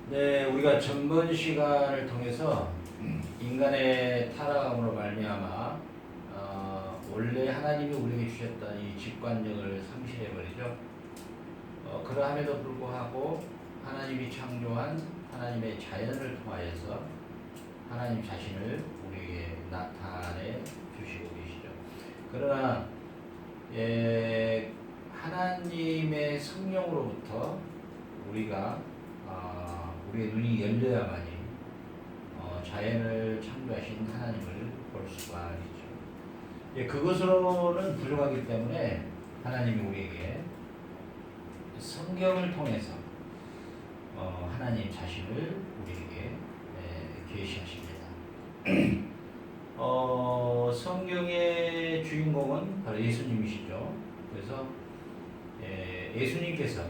네, 우리가 전번 시간을 통해서 인간의 타락함으로 말미암아 원래 하나님이 우리에게 주셨던 이 직관력을 상실해버리죠. 그러함에도 불구하고 하나님이 창조한 하나님의 자연을 통하여서 하나님 자신을 우리에게 나타내 주시고 계시죠. 그러나 하나님의 성령으로부터 우리가 우리의 눈이 열려야만이 자연을 창조하신 하나님을 볼 수가 있죠. 그것으로는 부족하기 때문에 하나님이 우리에게 성경을 통해서 하나님 자신을 우리에게 계시하십니다. 성경의 주인공은 바로 예수님이시죠. 그래서 예수님께서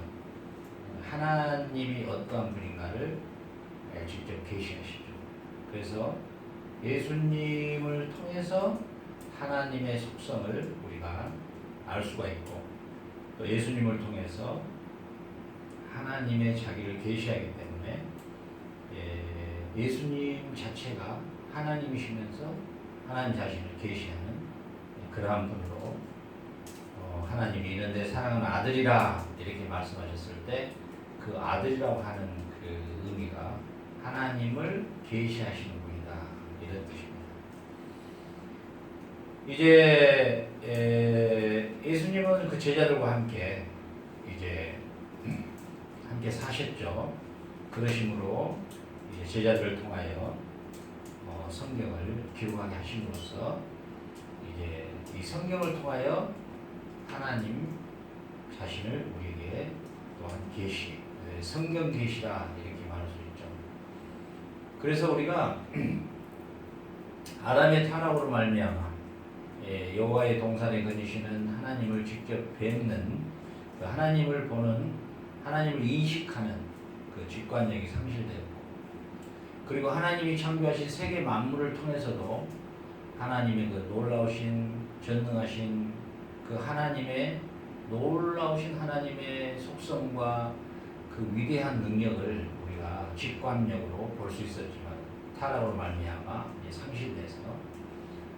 하나님이 어떠한 분인가를 직접 계시하시죠. 그래서 예수님을 통해서 하나님의 속성을 우리가 알 수가 있고, 또 예수님을 통해서 하나님의 자기를 계시하기 때문에 예수님 자체가 하나님이시면서 하나님 자신을 계시하는 그러한 분으로 하나님이 이런데 사랑하는 아들이라 이렇게 말씀하셨을 때 그 아들이라고 하는 그 의미가 하나님을 계시하시는 분이다 이런 뜻입니다. 이제 예수님은 그 제자들과 함께 이제 함께 사셨죠. 그러심으로 이제 제자들을 통하여 성경을 기록하게 하심으로써 이제 이 성경을 통하여 하나님 자신을 우리에게 또한 계시, 성경 계시라 이렇게 말할 수 있죠. 그래서 우리가 아담의 타락으로 말미암아 여호와의 동산에 거니시는 하나님을 직접 뵙는 그 하나님을 보는 하나님을 인식하는 그 직관력이 상실되었고, 그리고 하나님이 창조하신 세계 만물을 통해서도 하나님의 그 놀라우신 전능하신 그 하나님의 놀라우신 하나님의 속성과 그 위대한 능력을 우리가 직관력으로 볼 수 있었지만 타락으로 말미암아 상실돼서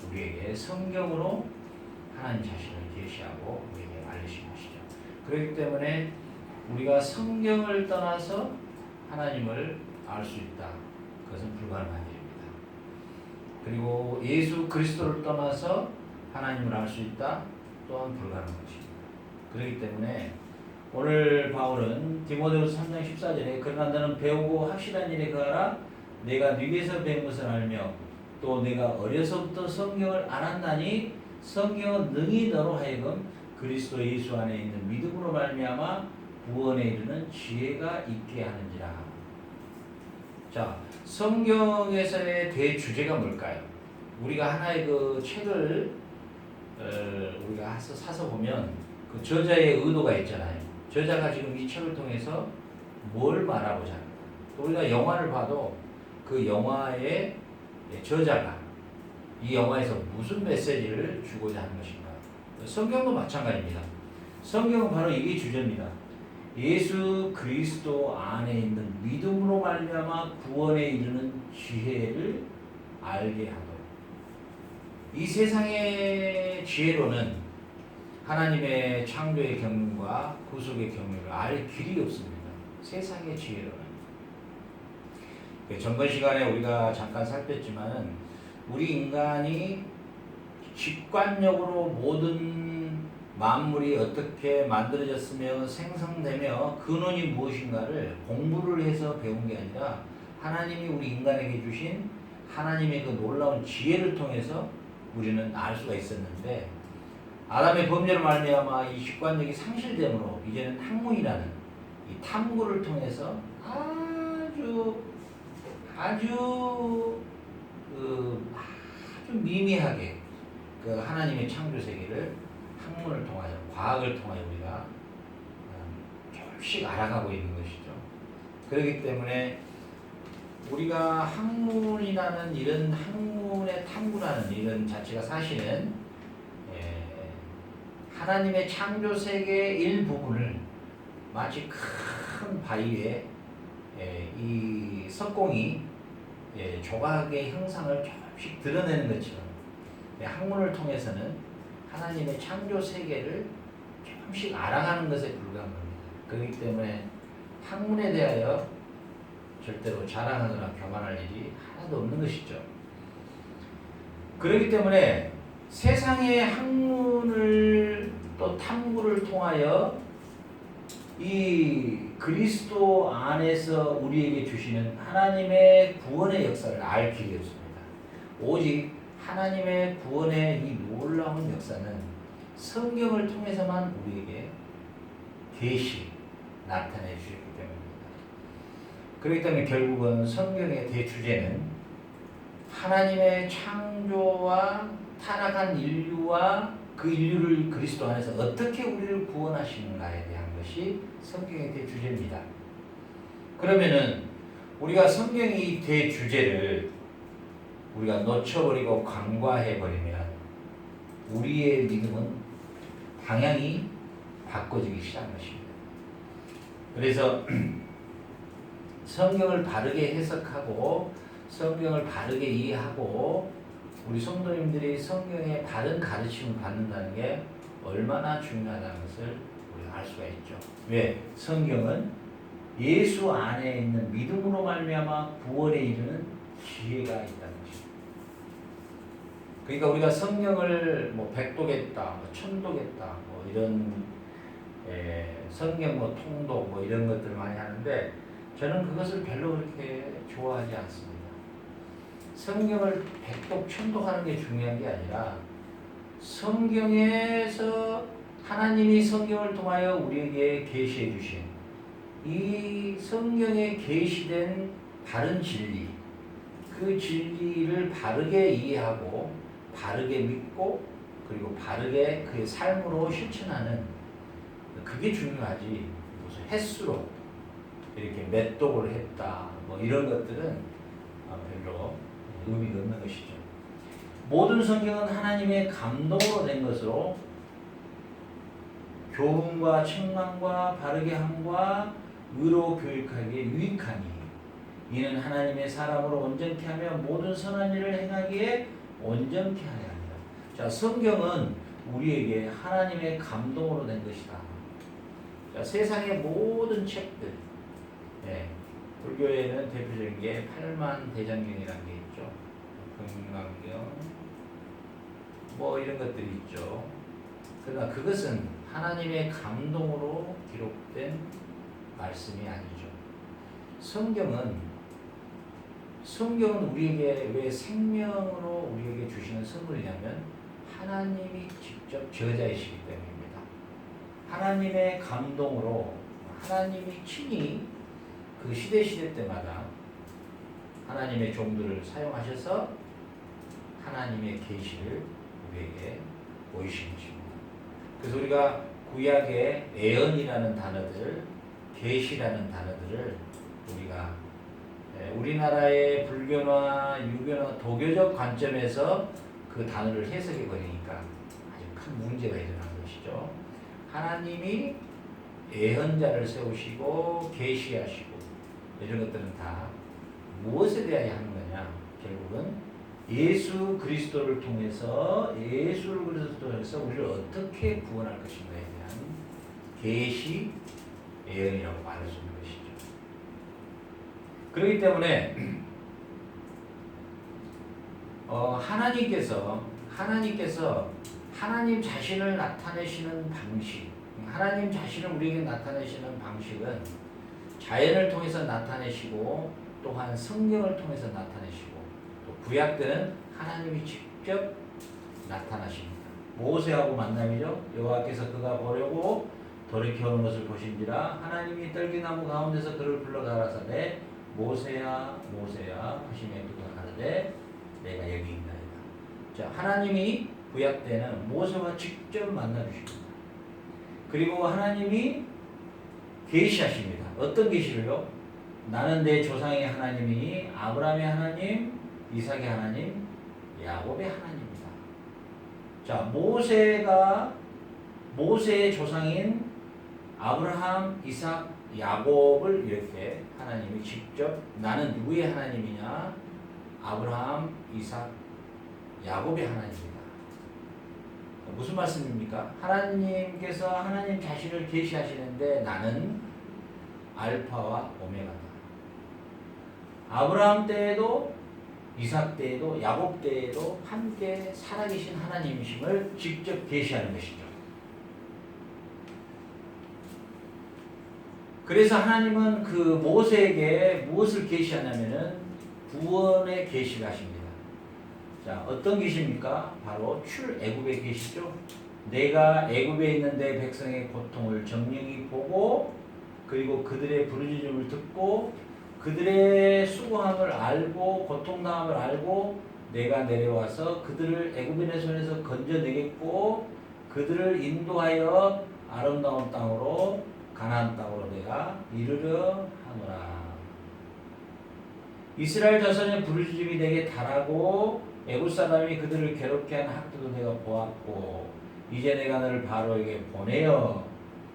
우리에게 성경으로 하나님 자신을 계시하고 우리에게 알리신 것이죠. 그렇기 때문에 우리가 성경을 떠나서 하나님을 알 수 있다. 그것은 불가능한 일입니다. 그리고 예수 그리스도를 떠나서 하나님을 알 수 있다. 또한 불가능한 것입니다. 그렇기 때문에 오늘 바울은 디모데후서 3장 14절에 그러나 너는 배우고 확실한 일에 거하라. 내가 네게서 배운 것을 알며 또 내가 어려서부터 성경을 알았나니 성경은 능히 너로 하여금 그리스도 예수 안에 있는 믿음으로 말미암아 구원에 이르는 지혜가 있게 하는지라. 자, 성경에서의 대주제가 뭘까요? 우리가 하나의 그 책을 우리가 사서 보면 그 저자의 의도가 있잖아요. 저자가 지금 이 책을 통해서 뭘 말하고자 하는가. 또 우리가 영화를 봐도 그 영화의 저자가 이 영화에서 무슨 메시지를 주고자 하는 것인가. 성경도 마찬가지입니다. 성경은 바로 이게 주제입니다. 예수 그리스도 안에 있는 믿음으로 말미암아 구원에 이르는 지혜를 알게 하도록. 이 세상의 지혜로는 하나님의 창조의 경륜과 구속의 경륜을 알 길이 없습니다. 세상의 지혜로는. 전번 시간에 우리가 잠깐 살폈지만은 우리 인간이 직관력으로 모든 만물이 어떻게 만들어졌으며 생성되며 근원이 무엇인가를 공부를 해서 배운 게 아니라 하나님이 우리 인간에게 주신 하나님의 그 놀라운 지혜를 통해서 우리는 알 수가 있었는데, 아담의 범죄로 말미암아 이 직관력이 상실되므로 이제는 학문이라는 이 탐구를 통해서 아주 미미하게 그 하나님의 창조 세계를 학문을 통하여 과학을 통하여 우리가 조금씩 알아가고 있는 것이죠. 그렇기 때문에 우리가 학문이라는 이런 학문의 탐구라는 이런 자체가 사실은 하나님의 창조 세계의 일부분을 마치 큰 바위에 이 석공이 조각의 형상을 조금씩 드러내는 것처럼 학문을 통해서는 하나님의 창조 세계를 조금씩 알아가는 것에 불과한 겁니다. 그렇기 때문에 학문에 대하여 절대로 자랑하거나 교만할 일이 하나도 없는 것이죠. 그렇기 때문에 세상의 학문을 또 탐구를 통하여 이 그리스도 안에서 우리에게 주시는 하나님의 구원의 역사를 알 길이 없습니다. 오직 하나님의 구원의 이 놀라운 역사는 성경을 통해서만 우리에게 계시 나타내 주셨기 때문입니다. 그렇기 때문에 결국은 성경의 대주제는 하나님의 창조와 타락한 인류와 그 인류를 그리스도 안에서 어떻게 우리를 구원하시는가에 대한 것이 성경의 대주제입니다. 그러면은 우리가 성경의 대주제를 우리가 놓쳐버리고 간과해버리면 우리의 믿음은 방향이 바꿔지기 시작한 것입니다. 그래서 성경을 바르게 해석하고 성경을 바르게 이해하고 우리 성도님들이 성경의 바른 가르침을 받는다는 게 얼마나 중요하다는 것을 우리가 알 수가 있죠. 왜? 성경은 예수 안에 있는 믿음으로 말미암아 구원에 이르는 지혜가 있다는 것입니다. 그러니까 우리가 성경을 뭐 백독했다, 뭐 천독했다, 뭐 이런 성경 뭐 통독 뭐 이런 것들 많이 하는데 저는 그것을 별로 그렇게 좋아하지 않습니다. 성경을 백독 천독하는 게 중요한 게 아니라 성경에서 하나님이 성경을 통하여 우리에게 계시해 주신 이 성경에 계시된 바른 진리, 그 진리를 바르게 이해하고 바르게 믿고 그리고 바르게 그의 삶으로 실천하는 그게 중요하지. 무슨 횟수로 이렇게 몇 독을 했다 뭐 이런 것들은 별로 의미가 없는 것이죠. 모든 성경은 하나님의 감동으로 된 것으로 교훈과 책망과 바르게 함과 의로 교육하기에 유익하니 이는 하나님의 사람으로 온전케 하며 모든 선한 일을 행하기에 온전케 하려 합니다. 자, 성경은 우리에게 하나님의 감동으로 된 것이다. 자, 세상의 모든 책들, 불교에는 대표적인 게 팔만대장경이라는 게 있죠. 금강경, 뭐 이런 것들이 있죠. 그러나 그것은 하나님의 감동으로 기록된 말씀이 아니죠. 성경은 우리에게 왜 생명으로 우리에게 주시는 선물이냐면 하나님이 직접 저자이시기 때문입니다. 하나님의 감동으로 하나님이 친히 그 시대 때마다 하나님의 종들을 사용하셔서 하나님의 계시를 우리에게 보이신 것입니다. 그래서 우리가 구약의 애언이라는 단어들, 계시라는 단어들을 우리가 우리나라의 불교나 유교나 도교적 관점에서 그 단어를 해석해 버리니까 아주 큰 문제가 일어난 것이죠. 하나님이 예언자를 세우시고 계시하시고 이런 것들은 다 무엇에 대하여 하는 거냐? 결국은 예수 그리스도를 통해서 우리를 어떻게 구원할 것인가에 대한 계시 예언이라고 말할 수 있는 것이죠. 그렇기 때문에 하나님께서 하나님 자신을 나타내시는 방식, 하나님 자신을 우리에게 나타내시는 방식은 자연을 통해서 나타내시고 또한 성경을 통해서 나타내시고 또 구약 때는 하나님이 직접 나타나십니다. 모세하고 만남이죠. 여호와께서 그가 보려고 돌이켜오는 것을 보신지라 하나님이 떨기나무 가운데서 그를 불러 가라사대 모세야 모세야 하시매 그가 가라되 내가 여기 있나이다. 자, 하나님이 구약 때는 모세와 직접 만나 주십니다. 그리고 하나님이 계시하십니다. 어떤 계시를요? 나는 내 조상의 하나님이니 아브라함의 하나님, 이삭의 하나님, 야곱의 하나님이다. 자, 모세의 조상인 아브라함, 이삭, 야곱을 이렇게 하나님이 직접 나는 누구의 하나님이냐? 아브라함, 이삭, 야곱의 하나님이다. 무슨 말씀입니까? 하나님께서 하나님 자신을 계시하시는데 나는 알파와 오메가다. 아브라함 때에도 이삭 때에도 야곱 때에도 함께 살아계신 하나님이심을 직접 계시하는 것이죠. 그래서 하나님은 그 모세에게 무엇을 계시하냐면은 구원의 계시를 하십니다. 자, 어떤 계시입니까? 바로 출애굽의 계시죠. 내가 애굽에 있는 내 백성의 고통을 정령히 보고 그리고 그들의 부르짖음을 듣고 그들의 수고함을 알고 고통당함을 알고 내가 내려와서 그들을 애굽인의 손에서 건져내겠고 그들을 인도하여 아름다운 땅으로 가나안 땅으로 내가 이르려 하노라. 이스라엘 자손의 부르짖음이 내게 달하고 애굽 사람이 그들을 괴롭게 하는 학도도 내가 보았고 이제 내가 너를 바로에게 보내어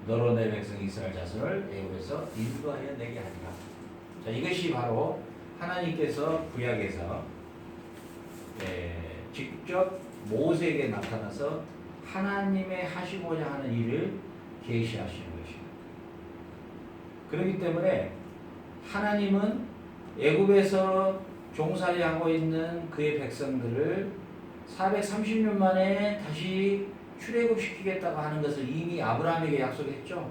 너로 내 백성 이스라엘 자손을 애굽에서 인도하여 내게 하리라. 자, 이것이 바로 하나님께서 구약에서 직접 모세에게 나타나서 하나님의 하시고자 하는 일을 계시하시는 것입니다. 그렇기 때문에 하나님은 애굽에서 종살이하고 있는 그의 백성들을 430년 만에 다시 출애굽시키겠다고 하는 것을 이미 아브라함에게 약속했죠.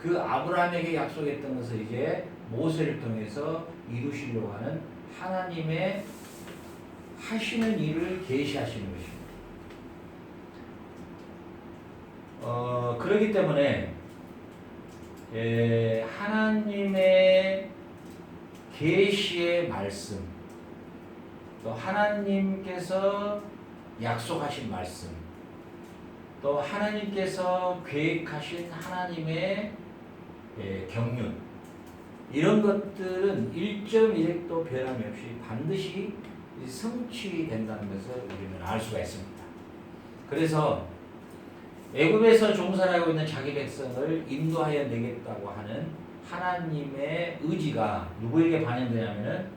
그 아브라함에게 약속했던 것을 이제 모세를 통해서 이루시려고 하는 하나님의 하시는 일을 계시하시는 것입니다. 그렇기 때문에 하나님의 계시의 말씀, 또 하나님께서 약속하신 말씀, 또 하나님께서 계획하신 하나님의 경륜, 이런 것들은 1.1획도 변함이 없이 반드시 성취된다는 것을 우리는 알 수가 있습니다. 그래서 애굽에서 종살이하고 있는 자기 백성을 인도하여 내겠다고 하는 하나님의 의지가 누구에게 반영되냐면은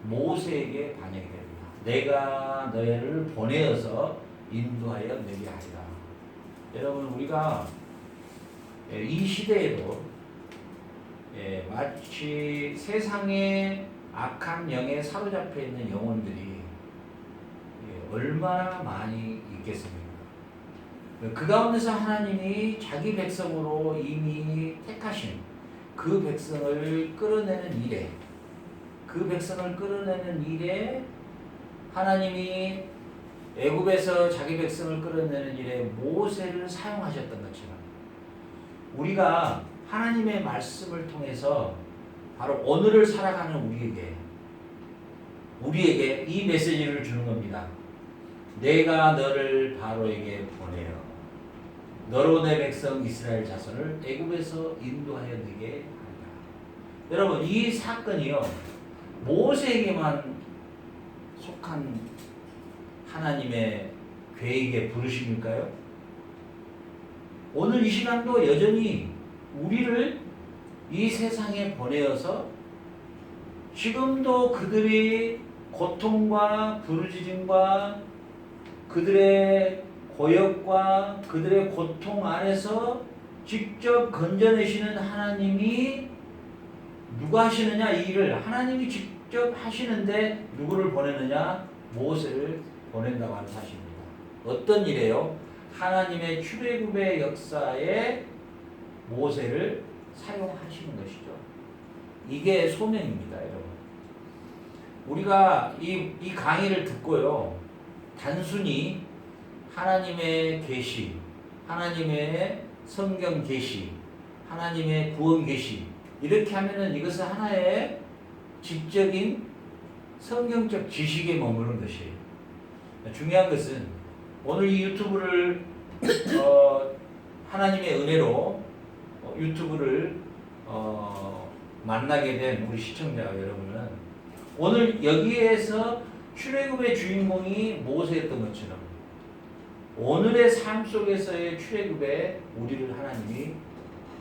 모세에게 반영이 됩니다. 내가 너희를 보내어서 인도하여 내게 하리라. 여러분, 우리가 이 시대에도 마치 세상의 악한 영에 사로잡혀 있는 영혼들이 얼마나 많이 있겠습니까? 그 가운데서 하나님이 자기 백성으로 이미 택하신 그 백성을 끌어내는 일에 하나님이 애굽에서 자기 백성을 끌어내는 일에 모세를 사용하셨던 것처럼 우리가 하나님의 말씀을 통해서 바로 오늘을 살아가는 우리에게 이 메시지를 주는 겁니다. 내가 너를 바로에게 보내어 너로 내 백성 이스라엘 자손을 애굽에서 인도하여 내게 하리라. 여러분, 이 사건이요 모세에게만 속한 하나님의 계획의 부르심일까요? 오늘 이 시간도 여전히 우리를 이 세상에 보내어서 지금도 그들의 고통과 부르짖음과 그들의 고역과 그들의 고통 안에서 직접 건져내시는 하나님이 누가 하시느냐? 이 일을 하나님이 직접 하시는데 누구를 보내느냐? 모세를 보낸다고 하는 사실입니다. 어떤 일이에요? 하나님의 출애굽의 역사에 모세를 사용하시는 것이죠. 이게 소명입니다, 여러분. 우리가 이 강의를 듣고요, 단순히 하나님의 계시, 하나님의 성경 계시, 하나님의 구원 계시 이렇게 하면은 이것은 하나의 지적인 성경적 지식에 머무는 것이에요. 중요한 것은 오늘 이 유튜브를 하나님의 은혜로 유튜브를 만나게 된 우리 시청자 여러분은 오늘 여기에서 출애굽의 주인공이 모세였던 것처럼 오늘의 삶 속에서의 출애굽에 우리를 하나님이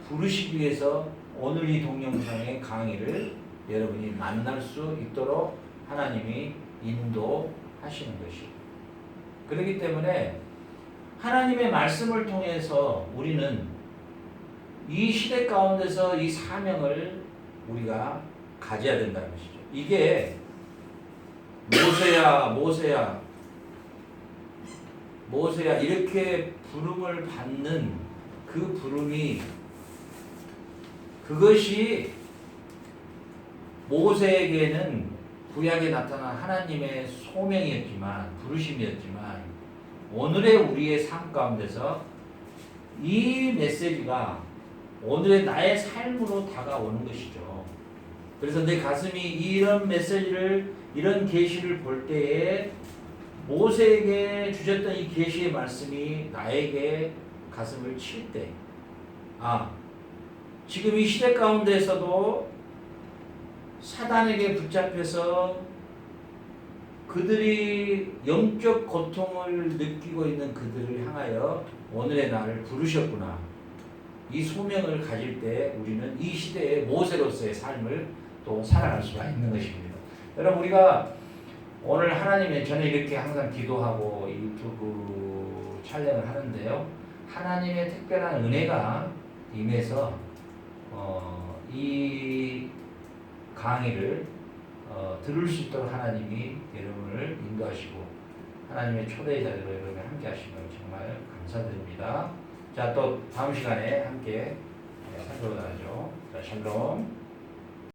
부르시기 위해서 오늘 이 동영상의 강의를 여러분이 만날 수 있도록 하나님이 인도하시는 것이에요. 그렇기 때문에 하나님의 말씀을 통해서 우리는 이 시대 가운데서 이 사명을 우리가 가져야 된다는 것이죠. 이게 모세야 이렇게 부름을 받는 그 부름이 그것이 모세에게는 구약에 나타난 하나님의 소명이었지만 부르심이었지만 오늘의 우리의 삶 가운데서 이 메시지가 오늘의 나의 삶으로 다가오는 것이죠. 그래서 내 가슴이 이런 메시지를 이런 계시를 볼 때에 모세에게 주셨던 이 계시의 말씀이 나에게 가슴을 칠 때, 지금 이 시대 가운데에서도 사단에게 붙잡혀서 그들이 영적 고통을 느끼고 있는 그들을 향하여 오늘의 나를 부르셨구나. 이 소명을 가질 때 우리는 이 시대의 모세로서의 삶을 또 살아갈 수가 있는 것입니다. 여러분, 우리가 오늘 하나님의, 저는 이렇게 항상 기도하고 유튜브 촬영을 하는데요. 하나님의 특별한 은혜가 임해서 이 강의를 들을 수 있도록 하나님이 여러분을 인도하시고 하나님의 초대자로 여러분을 함께 하신 걸 정말 감사드립니다. 자, 또 다음 시간에 함께 살펴보도록 하죠. 자, 샬롬.